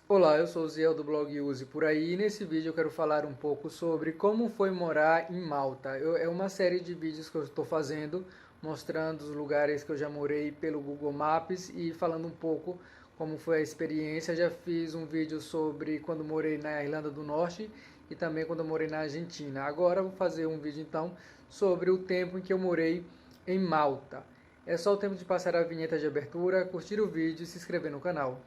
Olá, eu sou o Ziel do blog Use Por Aí e nesse vídeo eu quero falar um pouco sobre como foi morar em Malta. É uma série de vídeos que eu estou fazendo mostrando os lugares que eu já morei pelo Google Maps e falando um pouco como foi a experiência. Já fiz um vídeo sobre quando morei na Irlanda do Norte e também quando eu morei na Argentina. Agora eu vou fazer um vídeo então sobre o tempo em que eu morei em Malta. É só o tempo de passar a vinheta de abertura, curtir o vídeo e se inscrever no canal.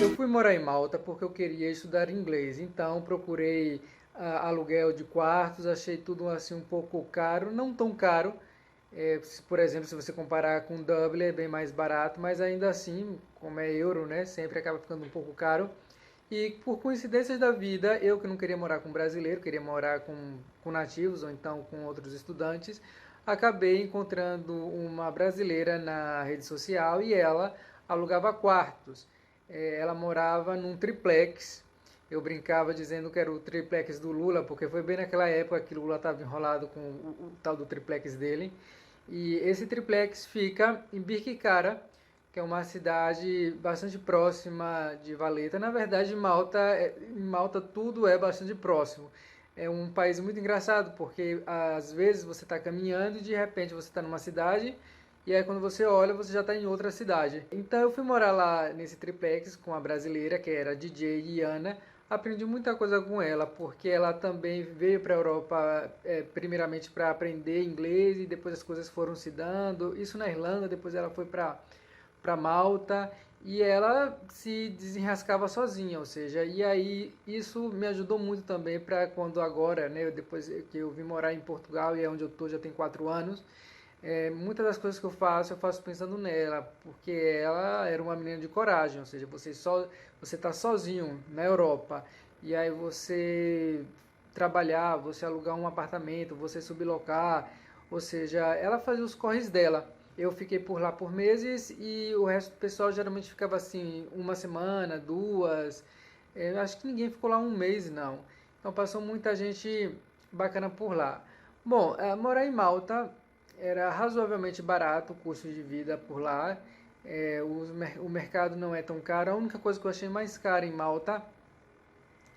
Eu fui morar em Malta porque eu queria estudar inglês, então procurei aluguel de quartos, achei tudo assim um pouco caro, não tão caro, por exemplo, se você comparar com Dublin é bem mais barato, mas ainda assim, como é euro, né, sempre acaba ficando um pouco caro. E por coincidências da vida, eu que não queria morar com brasileiro, queria morar com nativos ou então com outros estudantes, acabei encontrando uma brasileira na rede social e ela alugava quartos. Ela morava num triplex. Eu brincava dizendo que era o triplex do Lula, porque foi bem naquela época que o Lula estava enrolado com o tal do triplex dele. E esse triplex fica em Birkirkara, que é uma cidade bastante próxima de Valeta. Na verdade, em Malta tudo é bastante próximo. É um país muito engraçado, porque às vezes você está caminhando e de repente você está numa cidade e aí quando você olha você já está em outra cidade. Então eu fui morar lá nesse triplex com a brasileira, que era DJ Iana. Aprendi muita coisa com ela, porque ela também veio para a Europa primeiramente para aprender inglês e depois as coisas foram se dando. Isso na Irlanda, depois ela foi para Malta e ela se desenrascava sozinha, ou seja, e aí isso me ajudou muito também para quando agora, né, depois que eu vim morar em Portugal e é onde eu tô já tem 4 anos, muitas das coisas que eu faço pensando nela, porque ela era uma menina de coragem, ou seja, você tá sozinho na Europa e aí você trabalhar, você alugar um apartamento, você sublocar, ou seja, ela fazia os corres dela. Eu fiquei por lá por meses e o resto do pessoal geralmente ficava assim, uma semana, duas. Eu acho que ninguém ficou lá um mês, não. Então passou muita gente bacana por lá. Bom, morar em Malta era razoavelmente barato o custo de vida por lá. O mercado não é tão caro. A única coisa que eu achei mais cara em Malta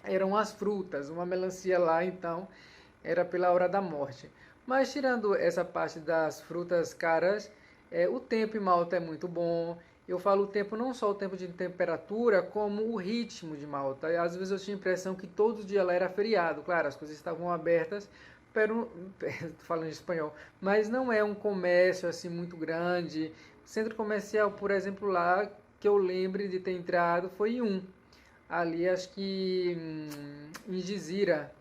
eram as frutas. Uma melancia lá, então, era pela hora da morte. Mas tirando essa parte das frutas caras, o tempo em Malta é muito bom. Eu falo o tempo, não só o tempo de temperatura, como o ritmo de Malta. Às vezes eu tinha a impressão que todo dia lá era feriado. Claro, as coisas estavam abertas, pero, falando em espanhol, mas não é um comércio assim muito grande. Centro comercial, por exemplo, lá que eu lembre de ter entrado foi um. Ali acho que em Gizira,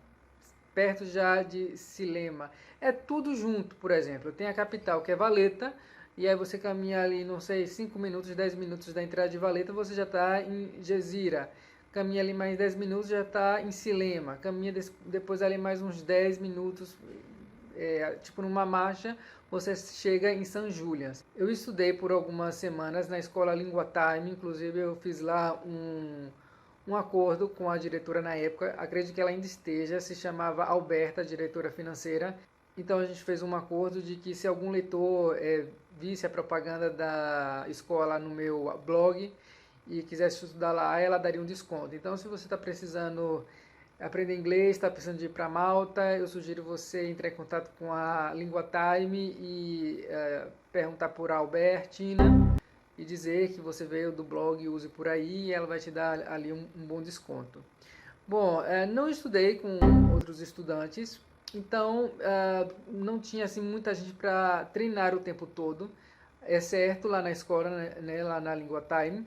perto já de Silema. É tudo junto, por exemplo. Tem a capital, que é Valeta, e aí você caminha ali, não sei, 5 minutos, 10 minutos da entrada de Valeta, você já está em Gezira. Caminha ali mais 10 minutos, já está em Silema. Caminha depois ali mais uns 10 minutos, tipo numa marcha, você chega em San Julian. Eu estudei por algumas semanas na escola Língua Time, inclusive eu fiz lá um acordo com a diretora na época, acredito que ela ainda esteja, se chamava Alberta, diretora financeira. Então a gente fez um acordo de que se algum leitor visse a propaganda da escola no meu blog e quisesse estudar lá, ela daria um desconto. Então se você está precisando aprender inglês, está precisando de ir para Malta, eu sugiro você entrar em contato com a Língua Time e perguntar por Albertina e dizer que você veio do blog Use Por Aí e ela vai te dar ali um bom desconto. Bom, não estudei com outros estudantes, então não tinha assim muita gente para treinar o tempo todo, exceto lá na escola, né, lá na Língua Time.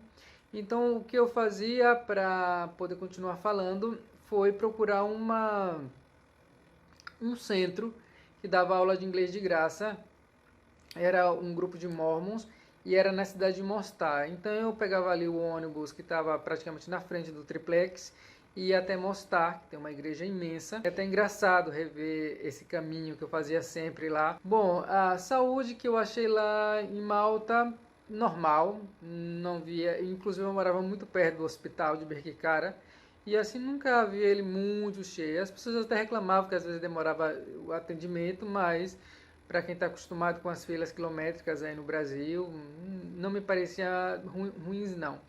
Então o que eu fazia para poder continuar falando foi procurar um centro que dava aula de inglês de graça. Era um grupo de mormons e era na cidade de Mostar. Então eu pegava ali o ônibus que estava praticamente na frente do triplex e ia até Mostar, que tem uma igreja imensa. É até engraçado rever esse caminho que eu fazia sempre lá. Bom, a saúde que eu achei lá em Malta, normal, não via, inclusive eu morava muito perto do hospital de Birkirkara E assim nunca vi ele muito cheio. As pessoas até reclamavam que às vezes demorava o atendimento, mas para quem está acostumado com as filas quilométricas aí no Brasil, não me parecia ruins não.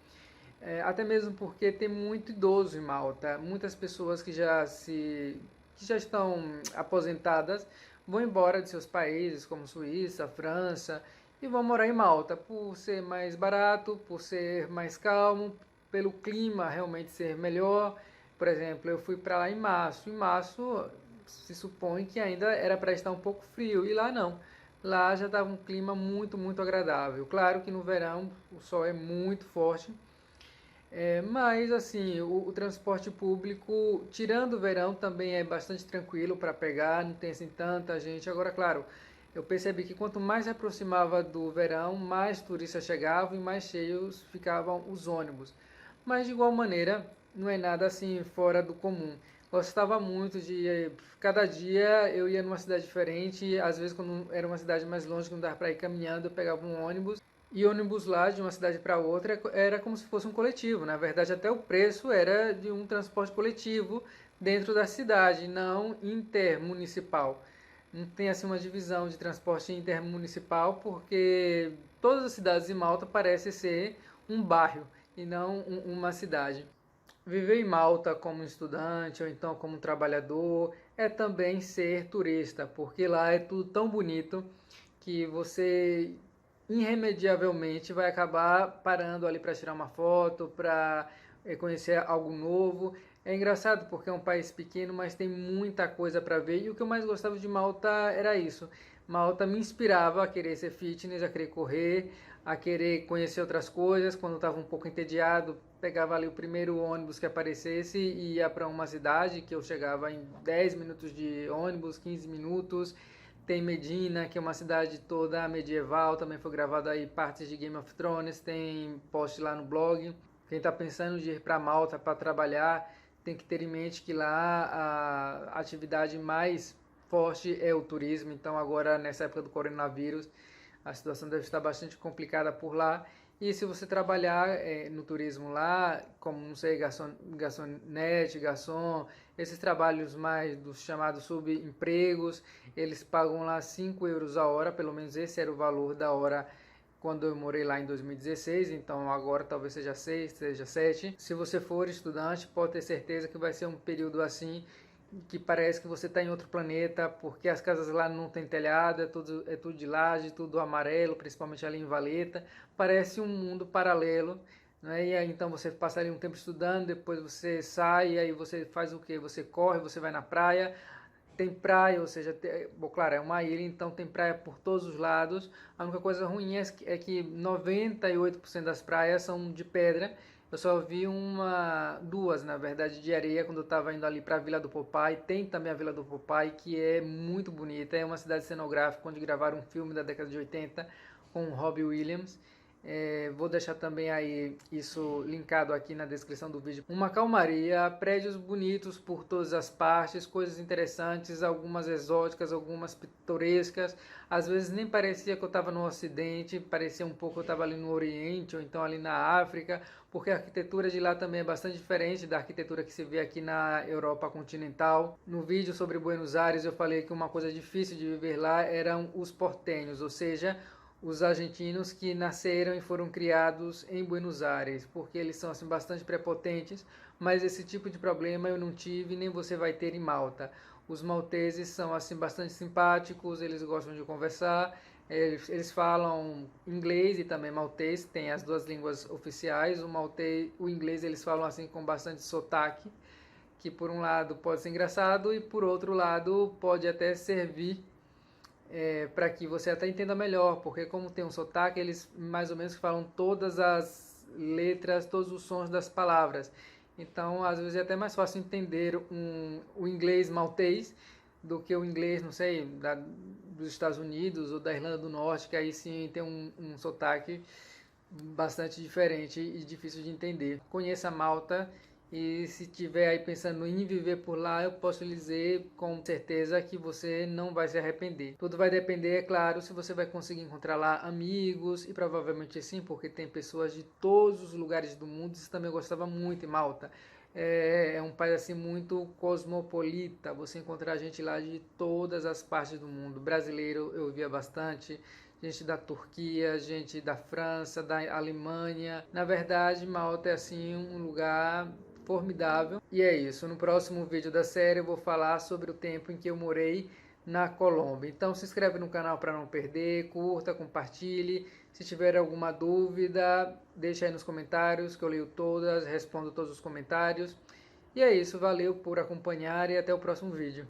Até mesmo porque tem muito idoso em Malta. Muitas pessoas que já estão aposentadas vão embora de seus países, como Suíça, França, e vão morar em Malta por ser mais barato, por ser mais calmo, pelo clima realmente ser melhor. Por exemplo, eu fui para lá em março. Em março se supõe que ainda era para estar um pouco frio, e lá não. Lá já estava um clima muito, muito agradável. Claro que no verão o sol é muito forte, mas assim, o transporte público, tirando o verão, também é bastante tranquilo para pegar, não tem assim tanta gente. Agora, claro, eu percebi que quanto mais se aproximava do verão, mais turistas chegavam e mais cheios ficavam os ônibus. Mas de igual maneira, não é nada assim fora do comum. Gostava muito de cada dia eu ia numa cidade diferente, às vezes quando era uma cidade mais longe que não dava para ir caminhando, eu pegava um ônibus. E ônibus lá de uma cidade para outra era como se fosse um coletivo. Na verdade, até o preço era de um transporte coletivo dentro da cidade, não intermunicipal. Não tem assim uma divisão de transporte intermunicipal, porque todas as cidades de Malta parecem ser um bairro e não uma cidade. Viver em Malta como estudante ou então como trabalhador é também ser turista, porque lá é tudo tão bonito que você irremediavelmente vai acabar parando ali para tirar uma foto, para conhecer algo novo. É engraçado porque é um país pequeno, mas tem muita coisa para ver. E o que eu mais gostava de Malta era isso. Malta me inspirava a querer ser fitness, a querer correr, a querer conhecer outras coisas. Quando eu estava um pouco entediado, pegava ali o primeiro ônibus que aparecesse e ia para uma cidade que eu chegava em 10 minutos de ônibus, 15 minutos. Tem Medina, que é uma cidade toda medieval, também foi gravado aí partes de Game of Thrones, tem post lá no blog. Quem está pensando de ir para Malta para trabalhar, tem que ter em mente que lá a atividade mais forte é o turismo, então agora nessa época do coronavírus a situação deve estar bastante complicada por lá. E se você trabalhar no turismo lá, como, não sei, garçonete, garçom, esses trabalhos mais dos chamados subempregos, eles pagam lá 5 euros a hora, pelo menos esse era o valor da hora quando eu morei lá em 2016, então agora talvez seja 6, seja 7. Se você for estudante, pode ter certeza que vai ser um período assim que parece que você está em outro planeta, porque as casas lá não tem telhado, é tudo de laje, tudo amarelo, principalmente ali em Valeta. Parece um mundo paralelo, né? E aí, então você passa ali um tempo estudando, depois você sai, e aí você faz o quê? Você corre, você vai na praia, tem praia, ou seja, bom, claro, é uma ilha, então tem praia por todos os lados. A única coisa ruim é que 98% das praias são de pedra. Eu só vi duas, na verdade, de areia quando eu estava indo ali para a Vila do Popeye. Tem também a Vila do Popeye, que é muito bonita. É uma cidade cenográfica onde gravaram um filme da década de 80 com o Robbie Williams. Vou deixar também aí isso linkado aqui na descrição do vídeo. Uma calmaria, prédios bonitos por todas as partes, coisas interessantes, algumas exóticas, algumas pitorescas. Às vezes nem parecia que eu estava no Ocidente, parecia um pouco que eu estava ali no Oriente ou então ali na África, porque a arquitetura de lá também é bastante diferente da arquitetura que se vê aqui na Europa continental. No vídeo sobre Buenos Aires eu falei que uma coisa difícil de viver lá eram os portenhos, ou seja, os argentinos que nasceram e foram criados em Buenos Aires, porque eles são assim bastante prepotentes, mas esse tipo de problema eu não tive nem você vai ter em Malta. Os malteses são assim bastante simpáticos, eles gostam de conversar, eles falam inglês e também maltês, tem as duas línguas oficiais. O inglês eles falam assim com bastante sotaque, que por um lado pode ser engraçado e por outro lado pode até servir para que você até entenda melhor, porque como tem um sotaque, eles mais ou menos falam todas as letras, todos os sons das palavras. Então, às vezes é até mais fácil entender o inglês maltês do que o inglês, não sei, dos Estados Unidos ou da Irlanda do Norte, que aí sim tem um sotaque bastante diferente e difícil de entender. Conheça Malta e se tiver aí pensando em viver por lá, eu posso lhe dizer com certeza que você não vai se arrepender. Tudo vai depender, é claro, se você vai conseguir encontrar lá amigos, e provavelmente sim, porque tem pessoas de todos os lugares do mundo. Isso também eu gostava muito em Malta. é um país assim muito cosmopolita. Você encontra gente lá de todas as partes do mundo. Brasileiro eu via bastante, gente da Turquia, gente da França, da Alemanha. Na verdade, Malta é assim um lugar formidável. E é isso. No próximo vídeo da série eu vou falar sobre o tempo em que eu morei na Colômbia. Então se inscreve no canal para não perder, curta, compartilhe. Se tiver alguma dúvida, deixa aí nos comentários que eu leio todas, respondo todos os comentários. E é isso, valeu por acompanhar e até o próximo vídeo.